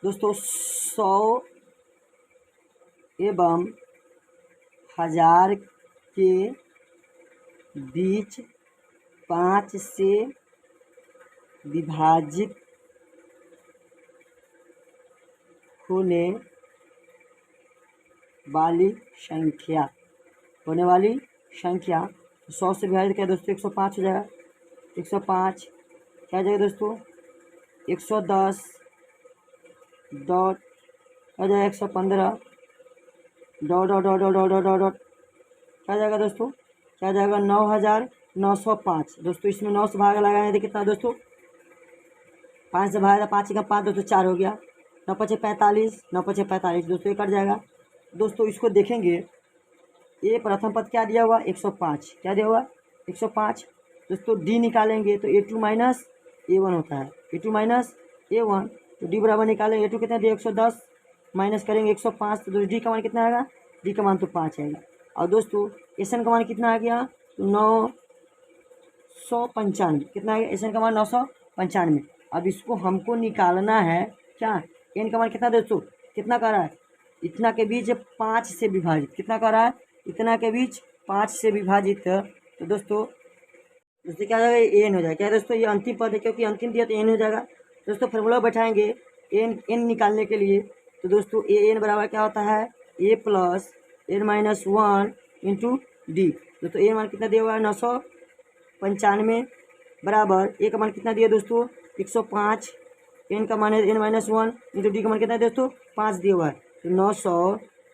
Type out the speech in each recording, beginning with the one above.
दोस्तों 100 एवं 1000 के बीच 5 से विभाजित होने वाली संख्या 100 से विभाजित क्या दोस्तों 105 हो जाएगा। 105 क्या हो जाएगा दोस्तों 110 डॉट क्या जाएगा 115 dot dot dot dot dot dot dot क्या जाएगा दोस्तों क्या जाएगा 9905। दोस्तों इसमें 9 से भाग लगाने थे कितना दोस्तों 5 से भागा 5 का 5 दोस्तों 4 हो गया। 9 पचे 45 9 पचे 45 दोस्तों ये कट जाएगा। दोस्तों इसको देखेंगे ये प्रथम पद क्या दिया हुआ 105 क्या दिया हुआ 105। दोस्तों डी निकालेंगे तो A2 माइनस A1 होता है A2 माइनस A1 तो डी बराबर निकालेंगे A2 कितना दिया 110 माइनस करेंगे 105 तो डी का मान कितना आएगा डी का मान तो 5 आएगा। और दोस्तों एसन का मान कितना आ गया तो 995 कितना आ गया एसन का मान 995। अब इसको हमको निकालना है क्या एन का मान कितना दोस्तों कितना कर रहा है इतना के बीच 5 से विभाजित कितना कर रहा है इतना के बीच 5 से विभाजित तो दोस्तों क्या हो जाएगा एन हो जाएगा क्या दोस्तों ये अंतिम पद है क्योंकि अंतिम दिया तो एन हो जाएगा। दोस्तों फॉर्मूला बैठाएंगे एन निकालने के लिए तो दोस्तों एन बराबर क्या होता है A plus N minus 1 into D. दोस्तों एन मान कितना दिया हुआ है 995 बराबर ए का मान कितना दिया दोस्तों 105 एन का मान है एन माइनस 1 इंटू डी का मान कितना है दोस्तों 5 दिया हुआ है तो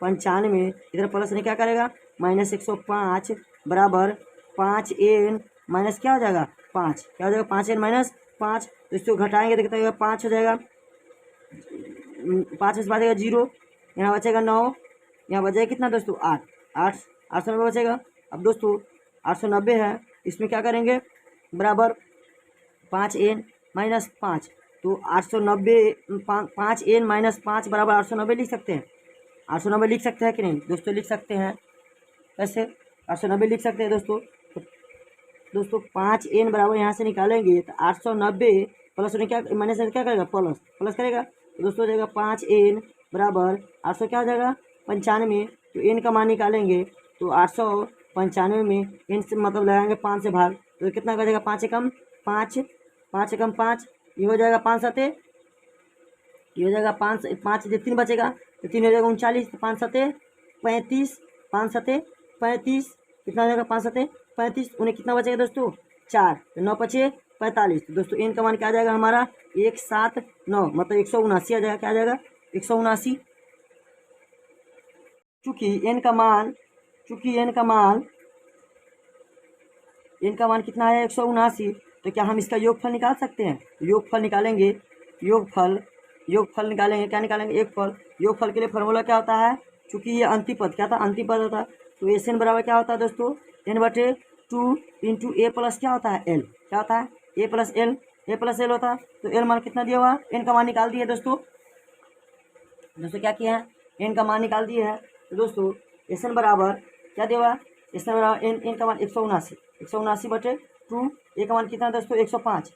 995 इधर प्लस ने क्या करेगा माइनस 105 बराबर 5 एन माइनस क्या हो जाएगा 5 क्या हो जाएगा 5 एन माइनस 5 तो इसको घटाएंगे तो कितना 5 हो जाएगा 5 से बचेगा 0 यहाँ बचेगा 9 यहाँ बचेगा कितना दोस्तों 890 बचेगा। अब दोस्तों 890 है इसमें क्या करेंगे बराबर 5 एन माइनस 5 तो 890 5 एन माइनस 5 बराबर 890 लिख सकते हैं 890 लिख सकते हैं कि नहीं दोस्तों लिख सकते हैं कैसे 890 लिख सकते हैं दोस्तों। तो दोस्तों 5 एन बराबर यहाँ से निकालेंगे तो 890 प्लस ने क्या माइनस क्या करेगा प्लस करेगा तो दोस्तों हो जाएगा 5 एन बराबर 800 क्या हो जाएगा 95 तो एन का मान निकालेंगे तो 895 में एन से मतलब लगाएंगे 5 से भाग तो कितना कर जाएगा 5 से कम 5 ये हो जाएगा 5 सते ये हो जाएगा 5 जो 3 बचेगा तो 3 हो जाएगा 39 तो 5 सते 35 5 सते 35 कितना हो जाएगा 5 सते 35 उन्हें कितना बचेगा दोस्तों 4 तो 9 पचे 45 तो दोस्तों एन का मान क्या आ जाएगा हमारा 179 मतलब 179 आ जाएगा क्या आ जाएगा 179। चूँकि एन का मान कितना है 179 तो क्या हम इसका योगफल निकाल सकते हैं योगफल निकालेंगे योगफल निकालेंगे क्या निकालेंगे एक फल योगफल के लिए फॉर्मूला क्या होता है चूँकि ये अंतिम पद क्या था अंतिम पद होता है तो एस एन बराबर क्या होता है दोस्तों एन बटे 2 इंटू ए प्लस क्या होता है एल क्या होता है ए प्लस एल होता है तो एल मान कितना दिया हुआ एन का मान निकाल दिया दोस्तों क्या किया है एन का मान निकाल दिया है तो दोस्तों एस एन बराबर क्या दिया हुआ एस एन बराबर एन का मान 179 बटे 2 ए का मान कितना दोस्तों 105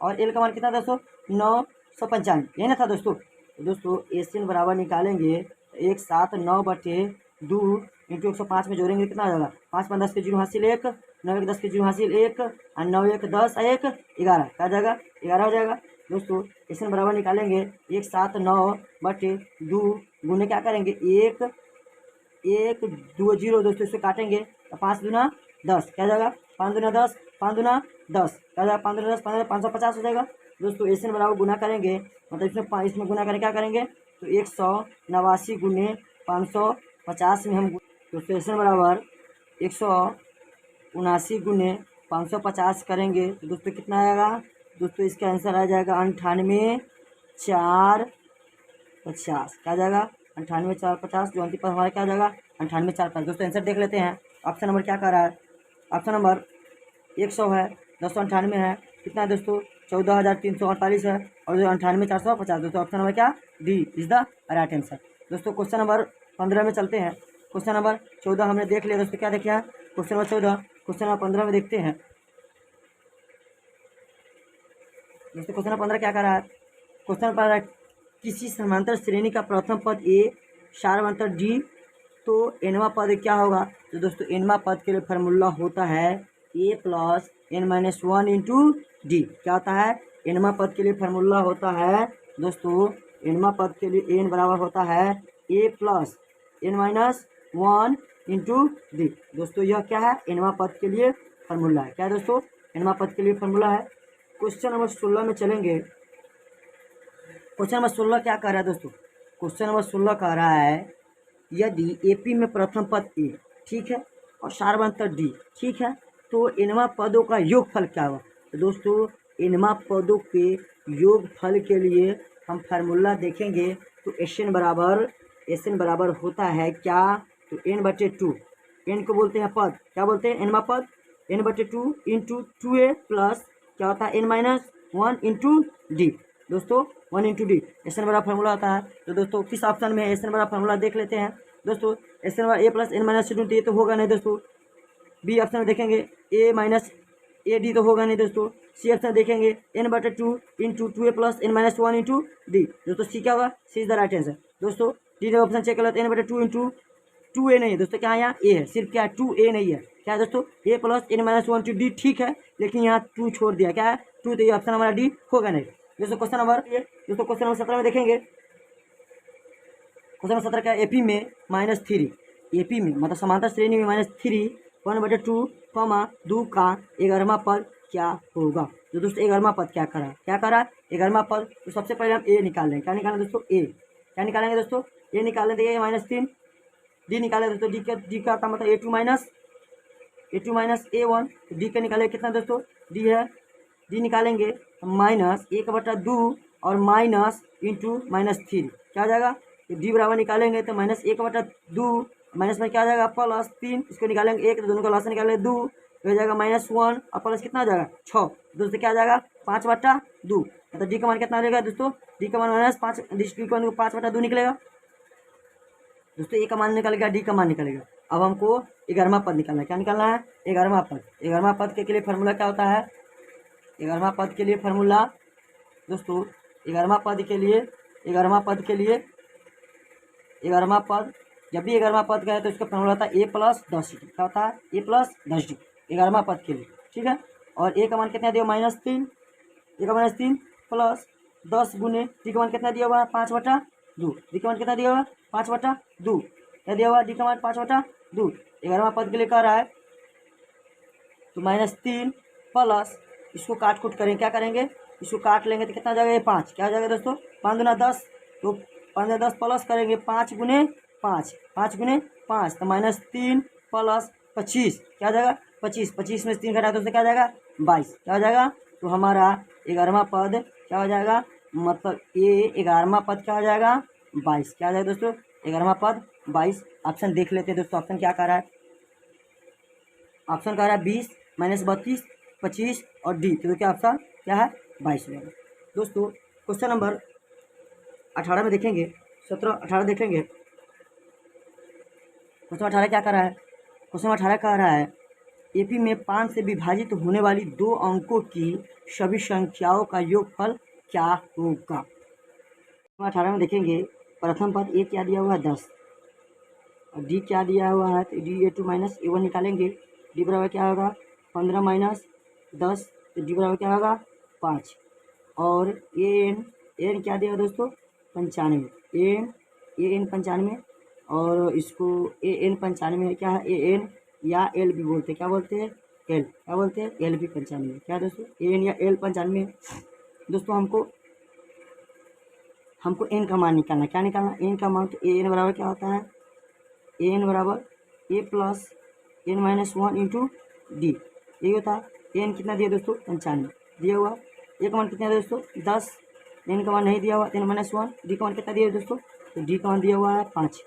और एल का मान कितना दोस्तों 995 यही ना था दोस्तों। तो दोस्तों एस एन बराबर निकालेंगे 179 बटे 2 इंटू 105 में जोड़ेंगे कितना हो जाएगा 5 5 10 के 0 हासिल 1 9 1 10 के 0 हासिल 1 और 9 1 10 1 11 क्या जाएगा 11 हो जाएगा। दोस्तों एस एन बराबर निकालेंगे 179 बटे 2 गुने क्या करेंगे 1 2 0 दोस्तों इससे काटेंगे तो 5 दूना 10 क्या जाएगा 5 दूना 10 5 दूना 10 क्या जाएगा 5 दूना 10 550 हो जाएगा। दोस्तों एस एन बराबर गुना करेंगे मतलब इसमें गुना करें क्या करेंगे तो 189 गुने 550 में हम दोस्तों एस एन बराबर 179 गुने 550 करेंगे तो दोस्तों कितना आएगा दोस्तों इसका आंसर आ जाएगा 98,450 क्या जाएगा 98,450 जो अंतिम पद हमारा क्या जाएगा 98,450। दोस्तों आंसर देख लेते हैं ऑप्शन नंबर क्या कर रहा है ऑप्शन नंबर 100 है 298 है कितना है दोस्तों 14,348 है और 98,450 दोस्तों ऑप्शन नंबर क्या D is the right answer. दोस्तों क्वेश्चन नंबर 15 में चलते हैं क्वेश्चन नंबर 14 हमने देख लिया दोस्तों क्या देखा है क्वेश्चन नंबर 14 क्वेश्चन नंबर 15 में देखते हैं दोस्तों क्वेश्चन नंबर 15 क्या कर रहा है क्वेश्चन नंबर किसी समांतर श्रेणी का प्रथम पद ए सार्वंतर डी, तो एनवा पद क्या होगा? तो दोस्तों एनवा पद के लिए फार्मूला होता है A plus N minus one into D. क्या होता है? एनवा पद के लिए फार्मूला होता है दोस्तों, एनवा पद के लिए एन बराबर होता है A plus N minus one into D. दोस्तों यह क्या है? एनवा पद के लिए फार्मूला है। क्या दोस्तों? एनवा पद के लिए फार्मूला है। क्वेश्चन नंबर 16 में चलेंगे। क्वेश्चन नंबर 16 क्या कह रहा है दोस्तों? क्वेश्चन नंबर 16 कह रहा है यदि एपी में प्रथम पद ए, ठीक है, और सार्वंतर डी, ठीक है, तो इनवा पदों का योगफल क्या होगा? तो दोस्तों इनवा पदों के योगफल के लिए हम फार्मूला देखेंगे। तो एस एन बराबर होता है क्या? तो एन बटे टू, एन को बोलते हैं पद, क्या बोलते हैं? एनवा पद, एन बटे two into two A plus क्या होता है? N minus one into D. दोस्तों 1 इंटू डी एस एन बड़ा फार्मूला होता है। तो दोस्तों किस ऑप्शन में एस एन बड़ा फार्मूला देख लेते हैं। दोस्तों एस एन बड़ा ए प्लस एन माइनस टू, ये तो होगा नहीं दोस्तों। बी ऑप्शन में देखेंगे ए माइनस ए डी, तो होगा नहीं दोस्तों। सी ऑप्शन देखेंगे एन बटे two into two A plus N minus one into D. दोस्तों सी क्या होगा? C is the right answer. दोस्तों डी ऑप्शन चेक कर लेते हैं। एन बटे टू इंटू टू ए नहीं है दोस्तों, क्या है यहाँ? ए है, सिर्फ क्या है? टू ए नहीं है। क्या है दोस्तों? A plus N minus one two D, ठीक है, लेकिन यहाँ टू छोड़ दिया, क्या है? टू, तो ये ऑप्शन हमारा डी होगा नहीं। दोस्तों क्वेश्चन नंबर 17 में देखेंगे। क्वेश्चन नंबर 17 क्या? एपी में -3, एपी में मतलब समांतर श्रेणी में -3 1/2 2 का 11वां पद क्या होगा? तो दोस्तों 11वां पद क्या करा? 11वां पद। तो सबसे पहले हम ए निकालेंगे। क्या निकालेंगे दोस्तों? ए। क्या निकालेंगे दोस्तों? ए निकालेंगे। देखिए -3, डी निकालेंगे दोस्तों। डी का मतलब ए टू माइनस A1। तो डी का निकालेंगे कितना दोस्तों? डी है, डी निकालेंगे -1/2 और माइनस इंटू -3, क्या आ जाएगा? तो डी बराबर निकालेंगे तो -1/2, माइनस में क्या आ जाएगा? +3, इसको निकालेंगे 1, तो दोनों का लास्ट निकालेंगे 2, तो हो जाएगा -1 और प्लस कितना आ जाएगा? 6। दोस्तों क्या आ जाएगा? 5/2। मतलब डी का मान कितना रहेगा दोस्तों? डी का मान -5, डी का मान 5/2 निकलेगा दोस्तों। ए का मान निकलेगा, डी का मान निकलेगा। अब हमको 11वां पद निकालना है। क्या निकालना है? 11वां पद। 11वां पद के लिए फार्मूला क्या होता है? 11वां पद के लिए फार्मूला दोस्तों, 11वां पद के लिए 11वां पद, जब भी 11वां पद गए तो इसका फार्मूला होता है ए प्लस 10 डी। क्या होता है? ए प्लस 10 डी 11वां पद के लिए, ठीक है। और ए का मान कितना दिया? -3, ए का -3 प्लस 10 गुने डी का मान कितना दिया हुआ? 5/2। डी का मान कितना दिया हुआ? 5/2। क्या दिया हुआ? डी का मान 5/2। 11वां पद के लिए कह रहा है। तो -3 प्लस, इसको काट कूट करें, क्या करेंगे? इसको काट लेंगे तो कितना जाएगा? ये 5, क्या हो जाएगा दोस्तों? 5 दूना 10, तो 5 दूना 10 प्लस करेंगे 5 गुने 5, 5 गुने 5, तो -3 प्लस 25, क्या हो जाएगा? 25, 25 में से 3 घटा दोस्तों क्या हो जाएगा? 22, क्या हो जाएगा? तो हमारा 11वां पद क्या हो जाएगा? मतलब ये 11वां पद क्या हो जाएगा? 22, क्या हो जाएगा दोस्तों? 11वां पद 22। ऑप्शन देख लेते हैं दोस्तों, ऑप्शन क्या कह रहा है? ऑप्शन कह रहा है 20 -32 25 और डी, तो क्या ऑप्शन क्या है? 22 रहेगा दोस्तों। क्वेश्चन नंबर 18 में देखेंगे। 17 18 देखेंगे। क्वेश्चन 18 क्या कर रहा है? क्वेश्चन 18 कह रहा है एपी में 5 से विभाजित होने वाली 2 अंकों की सभी संख्याओं का योगफल क्या होगा? 18 में देखेंगे। प्रथम पद ए क्या दिया हुआ है? 10, और डी क्या दिया हुआ है? तो डी A2 माइनस A1 निकालेंगे। डी बराबर क्या होगा? 15 माइनस 10, तो डी बराबर क्या होगा? 5। और एन क्या दिया दोस्तों? 95। एन 95, और इसको एन 95 क्या है? एन या एल भी बोलते हैं, क्या बोलते हैं? एल, क्या बोलते हैं? एल भी 95, क्या दोस्तों? एन या एल 95। दोस्तों हमको एन का मान निकालना। क्या निकालना? एन का मान। तो एन बराबर क्या होता है? एन बराबर A plus N minus 1 into D, यही होता है। एन कितना दिया दोस्तों? 95 दिया हुआ। ए का मान कितना दिया दोस्तों? 10। एन का मान नहीं दिया हुआ, एन माइनस 1। डी का मान कितना दिया दोस्तों? तो डी का मान दिया हुआ है 5।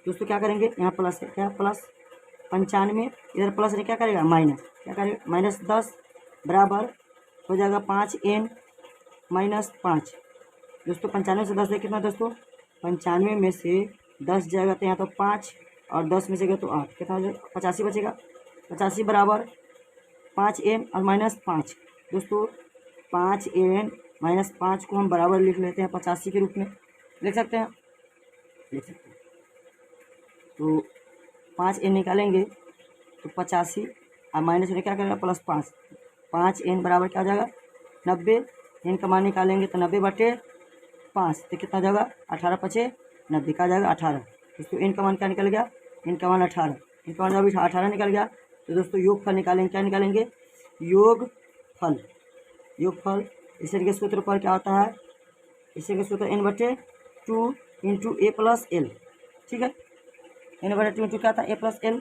दोस्तों क्या करेंगे? यहाँ प्लस है, क्या प्लस 95, इधर प्लस है, क्या करेगा? माइनस, क्या करेगा? -10 बराबर हो जाएगा 5n माइनस 5। दोस्तों 95 से 10 कितना दोस्तों? 95 में से 10 जाएगा तो यहाँ तो 5, और 10 में से गया तो 8, कितना हो जाएगा? 85 बचेगा। 85 बराबर 5n और -5। दोस्तों 5n -5 को हम बराबर लिख लेते हैं 85 के रूप में, लिख सकते हैं, लिख सकते हैं। तो 5n निकालेंगे तो 85 और माइनस में क्या करेगा +5, 5n बराबर क्या हो जाएगा 90। n का मान निकालेंगे तो 90/5 तो कितना जाएगा 18 पचे 90 का जाएगा 18। दोस्तों n का मान क्या निकल गया, n का मान 18, n का मान जब 18 निकल गया तो दोस्तों योगफल निकालेंगे, क्या निकालेंगे योगफल। योगफल इस तरीके के सूत्र पर क्या होता है, इसी के सूत्र n/2 × a + l, ठीक है। n/2 × क्या था a + l।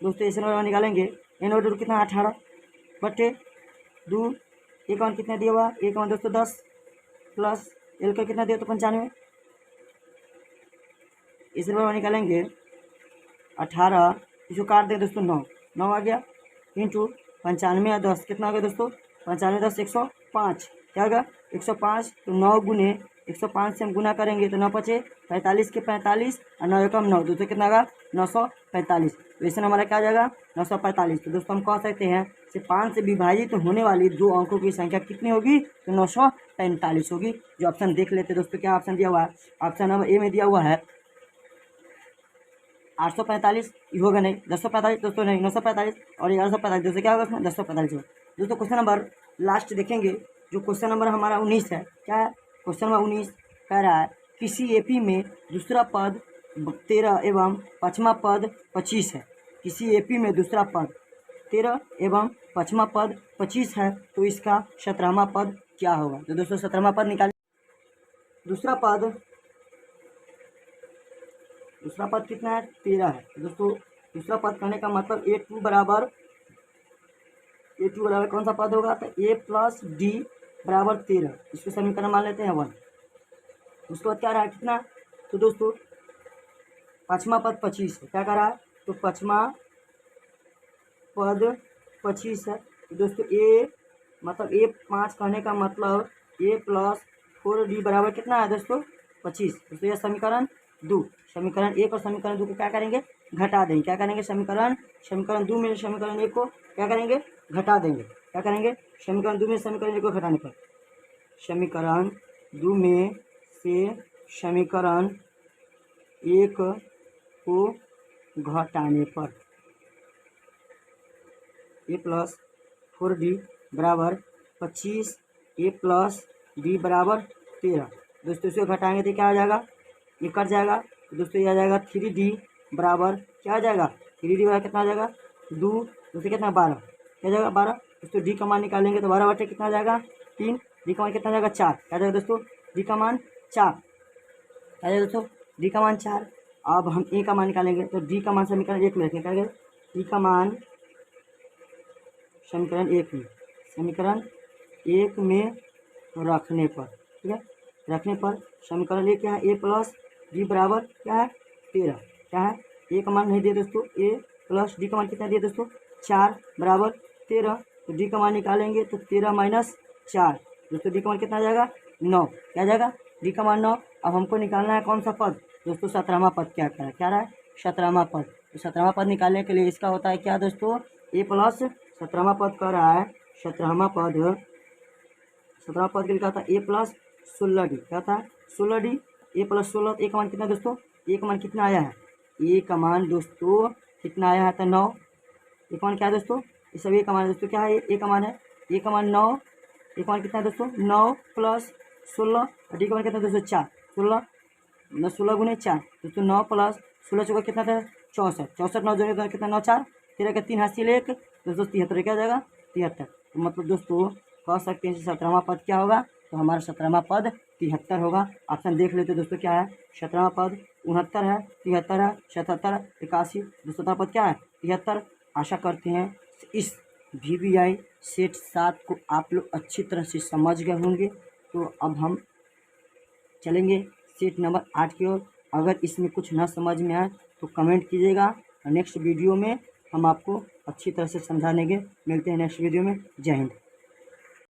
दोस्तों इसे निकालेंगे n/2 कितना 18/2, a का मान कितना दिया हुआ, a का मान दोस्तों 10 प्लस l का कितना दिया तो 95। इसे निकालेंगे 18, इसको काट दें दोस्तों 9 आ गया इंटू 95 और 10 कितना हो गया दोस्तों 95 10 105, क्या होगा 105। तो 9 गुने 105 से हम गुना करेंगे तो 9 पचे 45 के 45 और 9 एकम 9, दोस्तों कितना होगा 945। तो इसमें हमारा क्या आ जाएगा 945। तो दोस्तों हम कह सकते हैं कि 5 से विभाजित तो होने वाली दो अंकों की संख्या कितनी होगी तो 945 होगी। जो ऑप्शन देख लेते दोस्तों, क्या ऑप्शन दिया हुआ है, ऑप्शन नंबर ए में दिया हुआ है 845, होगा नहीं 1045 दोस्तों, नहीं 945 और 1145, दोस्तों क्या होगा उसमें 1045 होगा। दोस्तों क्वेश्चन नंबर लास्ट देखेंगे, जो क्वेश्चन नंबर हमारा 19 है, क्या है क्वेश्चन नंबर 19 कह रहा है किसी एपी में दूसरा पद 13 एवं पाँचवा पद 25 है। किसी एपी में दूसरा पद 13 एवं पाँचवा पद 25 है तो इसका 17वां पद क्या होगा। तो दोस्तों 17वां पद निकालिए। दूसरा पद कितना है 13 है। तो दोस्तों दूसरा पद कहने का मतलब a2 बराबर कौन सा पद होगा तो a + d बराबर 13, इसको समीकरण मान लेते हैं 1। उसके बाद क्या रहा है कितना, तो दोस्तों पाँचवा पद 25 है, क्या कर रहा है तो पाँचवा पद 25 है। तो दोस्तों a5 कहने का मतलब a + 4d बराबर कितना है दोस्तों 25। दोस्तों यह समीकरण 2, समीकरण 1 और समीकरण 2 को क्या करेंगे घटा देंगे, क्या करेंगे समीकरण 2 में समीकरण 1 को क्या करेंगे घटा देंगे, क्या करेंगे समीकरण 2 में समीकरण 1 को घटाने पर, समीकरण 2 में से समीकरण 1 को घटाने पर a + 4d बराबर 25, a + d बराबर 13। दोस्तों इसको घटाएंगे तो क्या आ जाएगा, ये कट जाएगा। तो दोस्तों ये आ जाएगा 3d बराबर क्या आ जाएगा 3d बराबर कितना आ जाएगा 2, दोस्तों कितना 12, क्या जाएगा 12। दोस्तों d का मान निकालेंगे तो 12 बटे कितना आ जाएगा 3, d का मान कितना आ जाएगा 4, क्या जाएगा दोस्तों d का मान 4, क्या जाएगा दोस्तों d का मान 4। अब हम a का मान निकालेंगे तो d का मान समीकरण 1 में रखेंगे, क्या d का मान समीकरण 1 में, समीकरण 1 में रखने पर, ठीक है, रखने पर समीकरण 1 क्या है a + d बराबर क्या है 13, क्या है a का मान नहीं दिया दोस्तों, a + d का मान कितना दिया दोस्तों 4 बराबर 13। तो d का मान निकालेंगे तो 13 - 4, दोस्तों d का मान कितना आ जाएगा 9, क्या जाएगा d का मान 9। अब हमको निकालना है कौन सा पद दोस्तों 17वां पद, क्या कह रहा है, क्या रहा है 17वां पद। तो 17वां पद निकालने के लिए इसका होता है क्या दोस्तों a + 17वां पद कह रहा है 17वां पद के लिए क्या था a + 16d, क्या था 16d, a + 16, a का मान कितना दोस्तों, a का मान कितना आया है, a का मान दोस्तों कितना आया है तो 9, a का मान क्या है दोस्तों, इस सब a का मान दोस्तों क्या है a का मान है, a का मान 9, a का मान कितना है दोस्तों 9 + 16 और d का मान कितना दोस्तों 4, 16 गुने 4, दोस्तों 9 + 16 चौका कितना था 64, 64 9 जोड़े तो कितना 9 4, 13 का 3 हासिल 1, दोस्तों 73 क्या जाएगा 73। तो मतलब दोस्तों कह सकते हैं 17वां पद क्या होगा, तो हमारा 17वां पद 73 होगा। ऑप्शन देख लेते दोस्तों क्या है 17वां पद 69 है, 73 है, 77, 81, दोस्तों 17वां पद क्या है 73। आशा करते हैं इस VBI सेट 7 को आप लोग अच्छी तरह से समझ गए होंगे। तो अब हम चलेंगे सेट नंबर 8 की ओर। अगर इसमें कुछ ना समझ में आए तो कमेंट कीजिएगा, नेक्स्ट वीडियो में हम आपको अच्छी तरह से समझा देंगे। मिलते हैं नेक्स्ट वीडियो में। जय हिंद।